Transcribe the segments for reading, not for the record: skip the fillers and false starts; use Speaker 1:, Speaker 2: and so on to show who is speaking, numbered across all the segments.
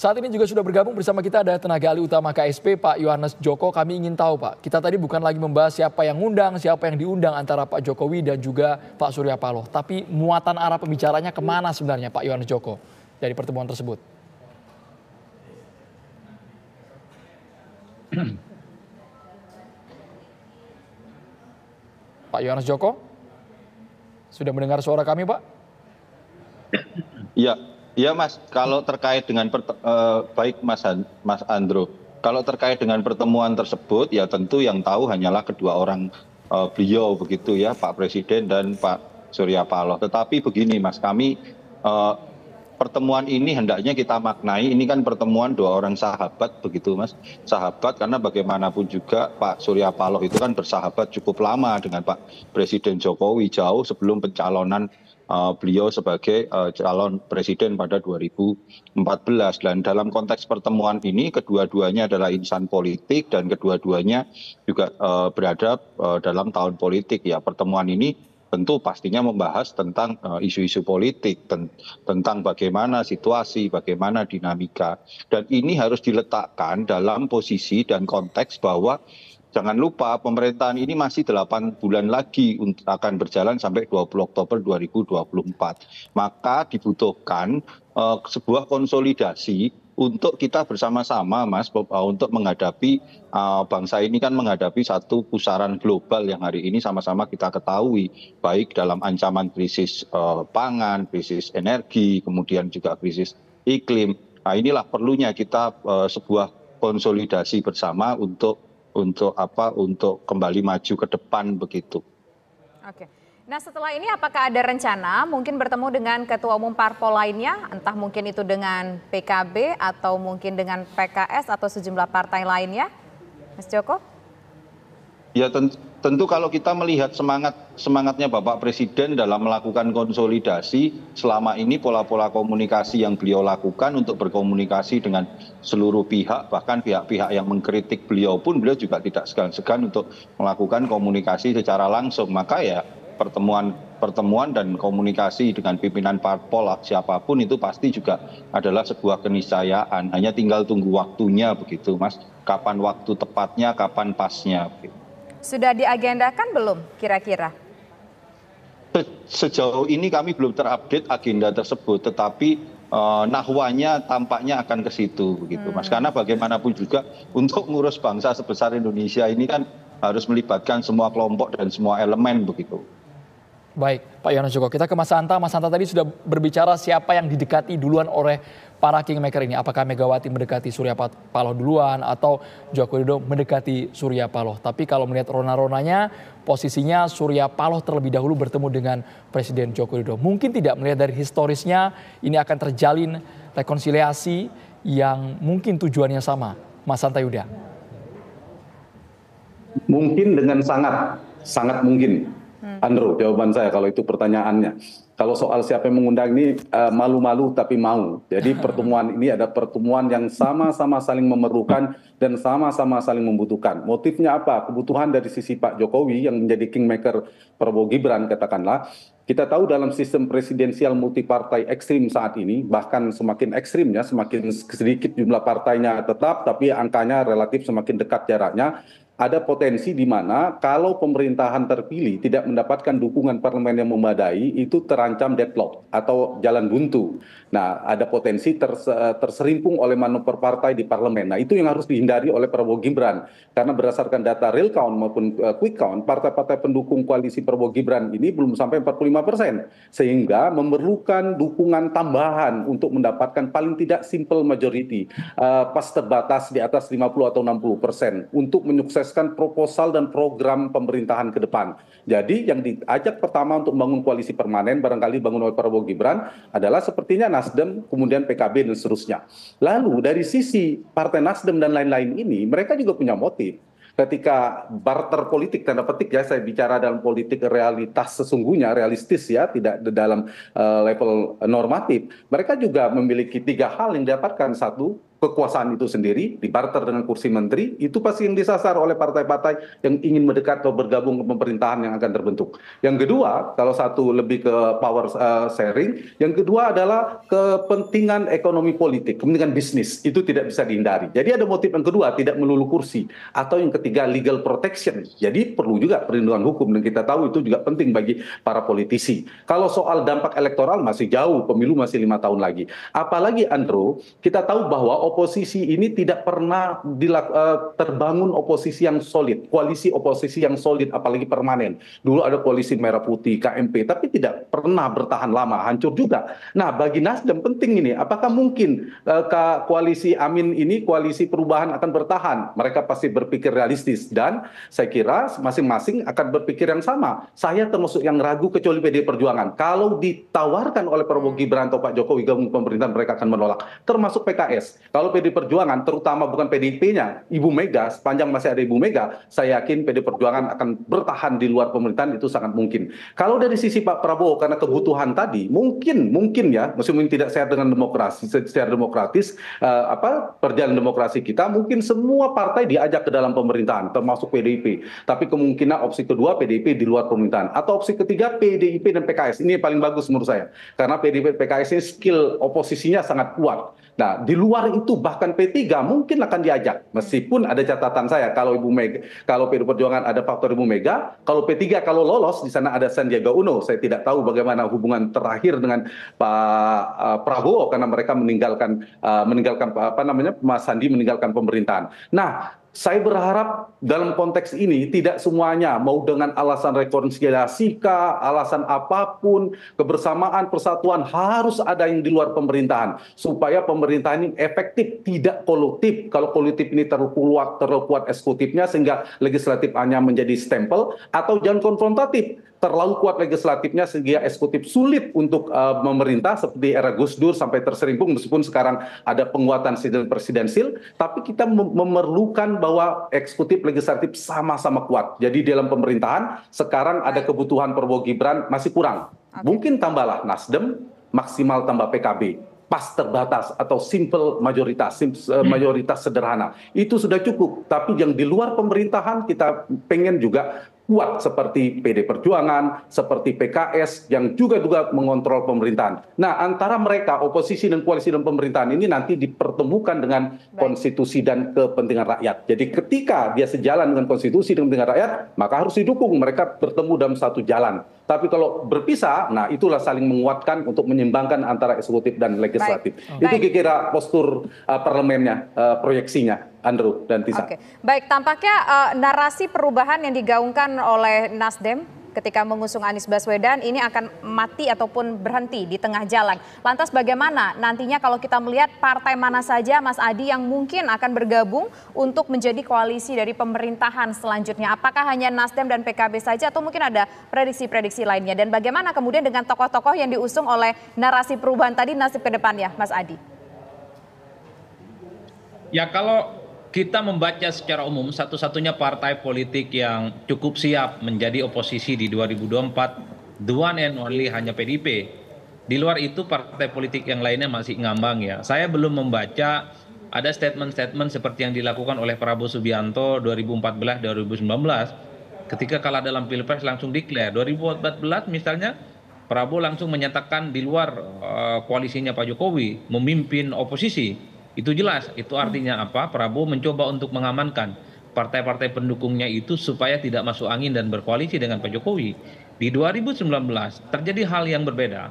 Speaker 1: Saat ini juga sudah bergabung bersama kita ada tenaga ahli utama KSP Pak Yohanes Joko. Kami ingin tahu Pak, kita tadi bukan lagi membahas siapa yang ngundang, siapa yang diundang antara Pak Jokowi dan juga Pak Surya Paloh. Tapi muatan arah pembicaranya kemana sebenarnya Pak Yohanes Joko dari pertemuan tersebut? Pak Yohanes Joko, sudah mendengar suara kami Pak?
Speaker 2: Ya Mas, kalau terkait dengan baik Mas Andro, kalau terkait dengan pertemuan tersebut ya tentu yang tahu hanyalah kedua orang beliau begitu ya, Pak Presiden dan Pak Surya Paloh. Tetapi begini Mas, kami pertemuan ini hendaknya kita maknai ini kan pertemuan dua orang sahabat begitu Mas. Sahabat karena bagaimanapun juga Pak Surya Paloh itu kan bersahabat cukup lama dengan Pak Presiden Jokowi jauh sebelum pencalonan beliau sebagai calon presiden pada 2014 dan dalam konteks pertemuan ini kedua-duanya adalah insan politik dan kedua-duanya juga berada dalam tahun politik ya. Pertemuan ini tentu pastinya membahas tentang isu-isu politik, tentang bagaimana situasi, bagaimana dinamika. Dan ini harus diletakkan dalam posisi dan konteks bahwa jangan lupa pemerintahan ini masih 8 bulan lagi akan berjalan sampai 20 Oktober 2024. Maka dibutuhkan sebuah konsolidasi untuk kita bersama-sama Mas untuk menghadapi bangsa ini kan menghadapi satu pusaran global yang hari ini sama-sama kita ketahui baik dalam ancaman krisis pangan, krisis energi, kemudian juga krisis iklim. Nah, inilah perlunya kita sebuah konsolidasi bersama untuk kembali maju ke depan begitu.
Speaker 3: Oke. Nah setelah ini apakah ada rencana mungkin bertemu dengan ketua umum parpol lainnya, entah mungkin itu dengan PKB atau mungkin dengan PKS atau sejumlah partai lainnya, Mas Joko?
Speaker 2: Ya tentu kalau kita melihat semangatnya Bapak Presiden dalam melakukan konsolidasi selama ini pola-pola komunikasi yang beliau lakukan untuk berkomunikasi dengan seluruh pihak bahkan pihak-pihak yang mengkritik beliau pun beliau juga tidak segan-segan untuk melakukan komunikasi secara langsung. Maka ya pertemuan dan komunikasi dengan pimpinan parpol siapapun itu pasti juga adalah sebuah keniscayaan. Hanya tinggal tunggu waktunya begitu Mas. Kapan waktu tepatnya, kapan pasnya.
Speaker 3: Sudah diagendakan belum kira-kira?
Speaker 2: Sejauh ini kami belum terupdate agenda tersebut, tetapi nahwanya tampaknya akan ke situ begitu Mas. Karena bagaimanapun juga untuk ngurus bangsa sebesar Indonesia ini kan harus melibatkan semua kelompok dan semua elemen begitu.
Speaker 1: Baik, Pak Yohanes Joko, kita ke Mas Hanta. Mas Hanta tadi sudah berbicara siapa yang didekati duluan oleh para kingmaker ini. Apakah Megawati mendekati Surya Paloh duluan atau Joko Widodo mendekati Surya Paloh. Tapi kalau melihat rona-ronanya, posisinya Surya Paloh terlebih dahulu bertemu dengan Presiden Joko Widodo. Mungkin tidak melihat dari historisnya ini akan terjalin rekonsiliasi yang mungkin tujuannya sama. Mas Hanta Yuda.
Speaker 4: Mungkin dengan sangat mungkin. Andro, jawaban saya kalau itu pertanyaannya. Kalau soal siapa yang mengundang ini malu-malu tapi mau. Jadi pertemuan ini ada pertemuan yang sama-sama saling memerlukan dan sama-sama saling membutuhkan. Motifnya apa? Kebutuhan dari sisi Pak Jokowi yang menjadi kingmaker Prabowo Gibran katakanlah. Kita tahu dalam sistem presidensial multipartai ekstrim saat ini, bahkan semakin ekstrimnya, semakin sedikit jumlah partainya tetap, tapi angkanya relatif semakin dekat jaraknya. Ada potensi di mana kalau pemerintahan terpilih tidak mendapatkan dukungan parlemen yang memadai, itu terancam deadlock atau jalan buntu. Nah, ada potensi terserimpung oleh manuver partai di parlemen. Nah, itu yang harus dihindari oleh Prabowo Gibran. Karena berdasarkan data real count maupun quick count, partai-partai pendukung koalisi Prabowo Gibran ini belum sampai 45%. Sehingga memerlukan dukungan tambahan untuk mendapatkan paling tidak simple majority. Pas terbatas di atas 50 atau 60% untuk menyukseskan proposal dan program pemerintahan ke depan. Jadi yang diajak pertama untuk membangun koalisi permanen, barangkali bangun oleh Prabowo Gibran, adalah sepertinya Nasdem, kemudian PKB dan seterusnya. Lalu dari sisi Partai Nasdem dan lain-lain ini, mereka juga punya motif. Ketika barter politik, tanda petik ya, saya bicara dalam politik realitas sesungguhnya, realistis ya, tidak dalam level normatif. Mereka juga memiliki 3 hal yang didapatkan. Satu, kekuasaan itu sendiri, dibarter dengan kursi menteri, itu pasti yang disasar oleh partai-partai yang ingin mendekat atau bergabung ke pemerintahan yang akan terbentuk. Yang kedua, kalau satu lebih ke power sharing, yang kedua adalah kepentingan ekonomi politik, kepentingan bisnis, itu tidak bisa dihindari. Jadi ada motif yang kedua, tidak melulu kursi. Atau yang ketiga, legal protection. Jadi perlu juga perlindungan hukum, dan kita tahu itu juga penting bagi para politisi. Kalau soal dampak elektoral masih jauh, pemilu masih 5 tahun lagi. Apalagi Andrew, kita tahu bahwa oposisi ini tidak pernah terbangun oposisi yang solid, koalisi oposisi yang solid, apalagi permanen. Dulu ada koalisi Merah Putih, KMP, tapi tidak pernah bertahan lama, hancur juga. Nah, bagi Nasdem penting ini, apakah mungkin koalisi Amin ini, koalisi perubahan akan bertahan? Mereka pasti berpikir realistis, dan saya kira masing-masing akan berpikir yang sama. Saya termasuk yang ragu kecuali PD Perjuangan. Kalau ditawarkan oleh Prabowo Gibran atau Pak Jokowi gabung pemerintahan, mereka akan menolak. Termasuk PKS. Kalau PD Perjuangan, terutama bukan PDIP-nya, Ibu Mega, sepanjang masih ada Ibu Mega, saya yakin PD Perjuangan akan bertahan di luar pemerintahan, itu sangat mungkin. Kalau dari sisi Pak Prabowo, karena kebutuhan tadi, mungkin ya, meskipun tidak sehat dengan demokrasi, secara demokratis, perjalanan demokrasi kita, mungkin semua partai diajak ke dalam pemerintahan, termasuk PDIP. Tapi kemungkinan opsi kedua, PDIP di luar pemerintahan. Atau opsi ketiga, PDIP dan PKS. Ini yang paling bagus menurut saya. Karena PDIP PKS ini skill oposisinya sangat kuat. Nah, di luar itu bahkan P3 mungkin akan diajak. Meskipun ada catatan saya, kalau Ibu Mega, kalau PD Perjuangan ada faktor Ibu Mega, kalau P3 kalau lolos di sana ada Sandiaga Uno. Saya tidak tahu bagaimana hubungan terakhir dengan Pak Prabowo karena mereka meninggalkan Mas Sandi meninggalkan pemerintahan. Nah, saya berharap dalam konteks ini tidak semuanya mau dengan alasan rekonsiliasi kah, alasan apapun, kebersamaan, persatuan, harus ada yang di luar pemerintahan supaya pemerintahan ini efektif, tidak kolutif. Kalau kolutif ini terlalu kuat eksekutifnya sehingga legislatif hanya menjadi stempel, atau jangan konfrontatif, terlalu kuat legislatifnya sehingga eksekutif sulit untuk memerintah seperti era Gus Dur sampai terserimpung, meskipun sekarang ada penguatan sistem presidensil, tapi kita memerlukan bahwa eksekutif legislatif sama-sama kuat. Jadi dalam pemerintahan sekarang ada kebutuhan Prabowo Gibran masih kurang. Mungkin tambahlah Nasdem, maksimal tambah PKB. Pas terbatas atau simple mayoritas sederhana. Itu sudah cukup. Tapi yang di luar pemerintahan kita pengen juga kuat seperti PD Perjuangan, seperti PKS yang juga mengontrol pemerintahan. Nah, antara mereka oposisi dan koalisi dan pemerintahan ini nanti dipertemukan dengan konstitusi dan kepentingan rakyat. Jadi ketika dia sejalan dengan konstitusi dan kepentingan rakyat, maka harus didukung, mereka bertemu dalam satu jalan. Tapi kalau berpisah, nah itulah saling menguatkan untuk menyimbangkan antara eksekutif dan legislatif. Itu kira-kira postur parlemennya, proyeksinya. Andrew dan Tisa.
Speaker 3: Oke. Baik, tampaknya narasi perubahan yang digaungkan oleh Nasdem ketika mengusung Anies Baswedan ini akan mati ataupun berhenti di tengah jalan. Lantas bagaimana nantinya kalau kita melihat partai mana saja, Mas Adi, yang mungkin akan bergabung untuk menjadi koalisi dari pemerintahan selanjutnya? Apakah hanya Nasdem dan PKB saja atau mungkin ada prediksi-prediksi lainnya? Dan bagaimana kemudian dengan tokoh-tokoh yang diusung oleh narasi perubahan tadi, nasib ke depannya, Mas Adi?
Speaker 5: Ya, kalau kita membaca secara umum, satu-satunya partai politik yang cukup siap menjadi oposisi di 2024, the one and only, hanya PDIP. Di luar itu partai politik yang lainnya masih ngambang ya. Saya belum membaca ada statement-statement seperti yang dilakukan oleh Prabowo Subianto 2014-2019 ketika kalah dalam Pilpres langsung declare. 2014 misalnya Prabowo langsung menyatakan di luar koalisinya Pak Jokowi memimpin oposisi. Itu jelas, itu artinya apa? Prabowo mencoba untuk mengamankan partai-partai pendukungnya itu supaya tidak masuk angin dan berkoalisi dengan Pak Jokowi. Di 2019 terjadi hal yang berbeda.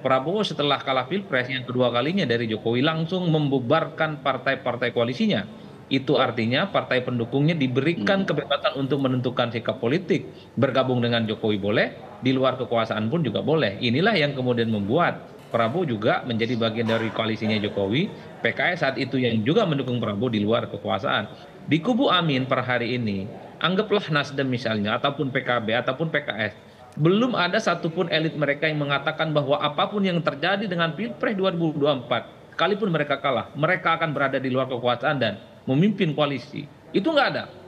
Speaker 5: Prabowo setelah kalah Pilpres yang kedua kalinya dari Jokowi langsung membubarkan partai-partai koalisinya. Itu artinya partai pendukungnya diberikan kebebasan untuk menentukan sikap politik. Bergabung dengan Jokowi boleh, di luar kekuasaan pun juga boleh. Inilah yang kemudian membuat Prabowo juga menjadi bagian dari koalisinya Jokowi, PKS saat itu yang juga mendukung Prabowo di luar kekuasaan. Di kubu Amin per hari ini, anggaplah Nasdem misalnya, ataupun PKB, ataupun PKS, belum ada satupun elit mereka yang mengatakan bahwa apapun yang terjadi dengan Pilpres 2024, sekalipun mereka kalah, mereka akan berada di luar kekuasaan dan memimpin koalisi. Itu nggak ada.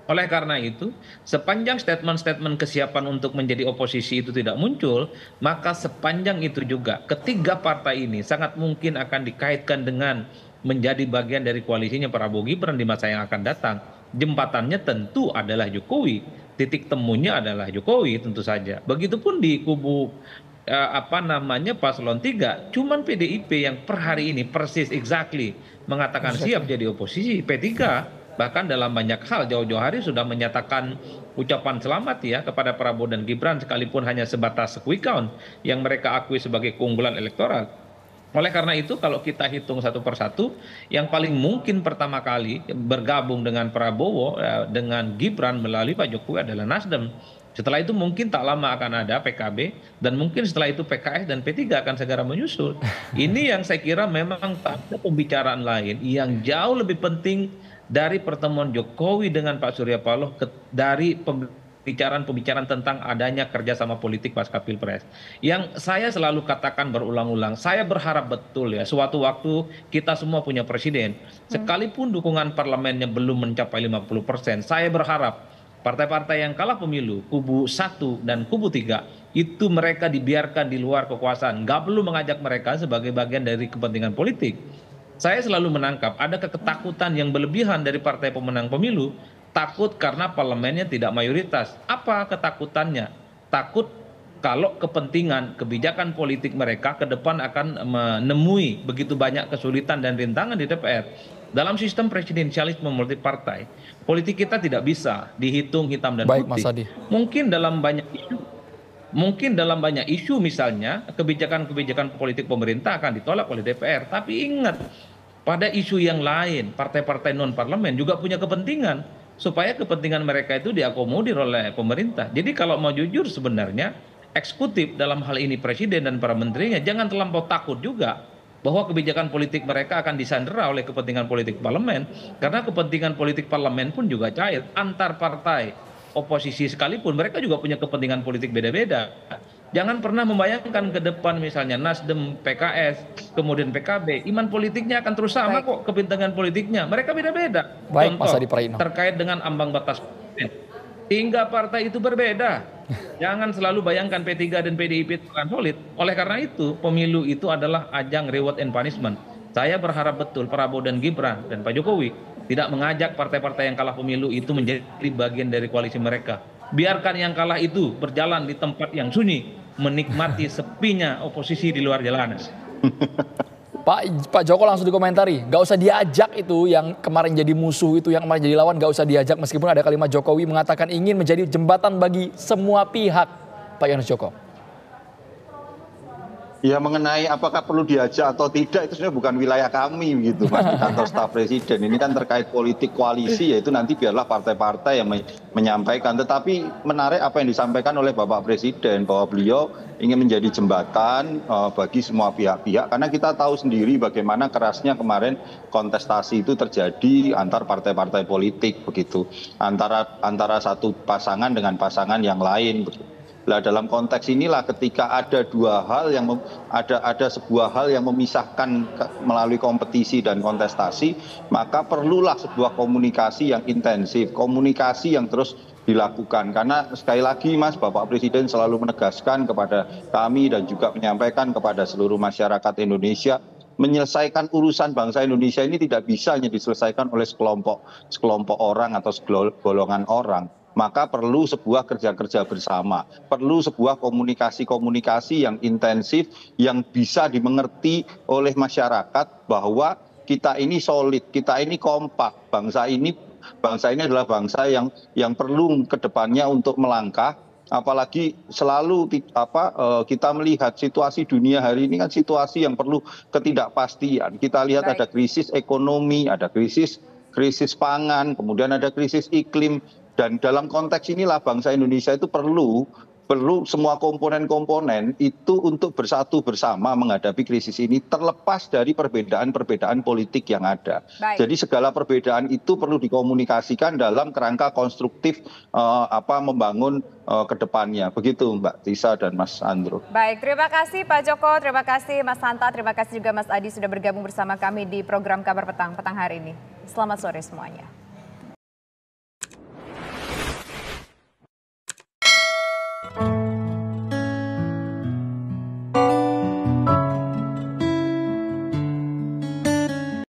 Speaker 5: Oleh karena itu, sepanjang statement-statement kesiapan untuk menjadi oposisi itu tidak muncul, maka sepanjang itu juga ketiga partai ini sangat mungkin akan dikaitkan dengan menjadi bagian dari koalisinya Prabowo Gibran di masa yang akan datang. Jembatannya tentu adalah Jokowi, titik temunya adalah Jokowi tentu saja. Begitupun di kubu paslon 3, cuman PDIP yang per hari ini persis exactly mengatakan siap jadi oposisi. P3 bahkan dalam banyak hal jauh-jauh hari sudah menyatakan ucapan selamat ya kepada Prabowo dan Gibran, sekalipun hanya sebatas quick count yang mereka akui sebagai keunggulan elektoral. Oleh karena itu kalau kita hitung satu persatu, yang paling mungkin pertama kali bergabung dengan Prabowo dengan Gibran melalui Pak Jokowi adalah Nasdem. Setelah itu mungkin tak lama akan ada PKB, dan mungkin setelah itu PKS dan P3 akan segera menyusul. Ini yang saya kira memang tak ada pembicaraan lain yang jauh lebih penting dari pertemuan Jokowi dengan Pak Surya Paloh dari pembicaraan tentang adanya kerjasama politik pasca Pilpres. Yang saya selalu katakan berulang-ulang, saya berharap betul ya suatu waktu kita semua punya presiden. Sekalipun dukungan parlemennya belum mencapai 50%, saya berharap partai-partai yang kalah pemilu, kubu 1 dan kubu 3, itu mereka dibiarkan di luar kekuasaan. Nggak perlu mengajak mereka sebagai bagian dari kepentingan politik. Saya selalu menangkap ada ketakutan yang berlebihan dari partai pemenang pemilu, takut karena parlemennya tidak mayoritas. Apa ketakutannya? Takut kalau kepentingan kebijakan politik mereka ke depan akan menemui begitu banyak kesulitan dan rintangan di DPR. Dalam sistem presidensialisme multipartai, politik kita tidak bisa dihitung hitam dan
Speaker 1: Baik,
Speaker 5: putih.
Speaker 1: Mas Adi.
Speaker 5: Mungkin dalam banyak isu misalnya kebijakan-kebijakan politik pemerintah akan ditolak oleh DPR. Tapi ingat, pada isu yang lain partai-partai non parlemen juga punya kepentingan supaya kepentingan mereka itu diakomodir oleh pemerintah. Jadi kalau mau jujur sebenarnya eksekutif dalam hal ini presiden dan para menterinya jangan terlampau takut juga bahwa kebijakan politik mereka akan disandera oleh kepentingan politik parlemen, karena kepentingan politik parlemen pun juga cair antar partai oposisi sekalipun mereka juga punya kepentingan politik beda-beda. Jangan pernah membayangkan ke depan misalnya Nasdem, PKS, kemudian PKB, iman politiknya akan terus sama kok, kepentingan politiknya mereka beda-beda.
Speaker 1: Baik,
Speaker 5: Contoh
Speaker 1: Mas Adi Praitno.
Speaker 5: terkait dengan ambang batas hingga partai itu berbeda. Jangan selalu bayangkan P3 dan PDIP itu akan solid. Oleh karena itu, pemilu itu adalah ajang reward and punishment. Saya berharap betul Prabowo dan Gibran dan Pak Jokowi tidak mengajak partai-partai yang kalah pemilu itu menjadi bagian dari koalisi mereka. Biarkan yang kalah itu berjalan di tempat yang sunyi, menikmati sepinya oposisi di luar jalanan.
Speaker 1: Pak Joko langsung dikomentari, gak usah diajak itu yang kemarin jadi musuh itu, yang kemarin jadi lawan, gak usah diajak, meskipun ada kalimat Jokowi mengatakan ingin menjadi jembatan bagi semua pihak. Pak Yohanes Joko.
Speaker 2: Ya, mengenai apakah perlu diajak atau tidak itu sebenarnya bukan wilayah kami gitu Mas, di kantor staf presiden. Ini kan terkait politik koalisi, yaitu nanti biarlah partai-partai yang menyampaikan. Tetapi menarik apa yang disampaikan oleh Bapak Presiden bahwa beliau ingin menjadi jembatan bagi semua pihak-pihak, karena kita tahu sendiri bagaimana kerasnya kemarin kontestasi itu terjadi antar partai-partai politik begitu, antara satu pasangan dengan pasangan yang lain begitu. Nah, dalam konteks inilah ketika ada dua hal yang ada sebuah hal yang memisahkan melalui kompetisi dan kontestasi, maka perlulah sebuah komunikasi yang intensif, komunikasi yang terus dilakukan. Karena sekali lagi Mas, Bapak Presiden selalu menegaskan kepada kami dan juga menyampaikan kepada seluruh masyarakat Indonesia, menyelesaikan urusan bangsa Indonesia ini tidak bisa hanya diselesaikan oleh sekelompok orang atau segolongan orang. Maka perlu sebuah kerja-kerja bersama, perlu sebuah komunikasi-komunikasi yang intensif, yang bisa dimengerti oleh masyarakat bahwa kita ini solid, kita ini kompak, bangsa ini adalah bangsa yang perlu kedepannya untuk melangkah. Apalagi selalu kita melihat situasi dunia hari ini kan situasi yang perlu ketidakpastian. Kita lihat ada krisis ekonomi, ada krisis pangan, kemudian ada krisis iklim. Dan dalam konteks inilah bangsa Indonesia itu perlu semua komponen-komponen itu untuk bersatu bersama menghadapi krisis ini, terlepas dari perbedaan-perbedaan politik yang ada. Jadi segala perbedaan itu perlu dikomunikasikan dalam kerangka konstruktif membangun ke depannya. Begitu Mbak Tisa dan Mas Andro.
Speaker 3: Baik, terima kasih Pak Joko, terima kasih Mas Hanta, terima kasih juga Mas Adi sudah bergabung bersama kami di program Kabar Petang hari ini. Selamat sore semuanya.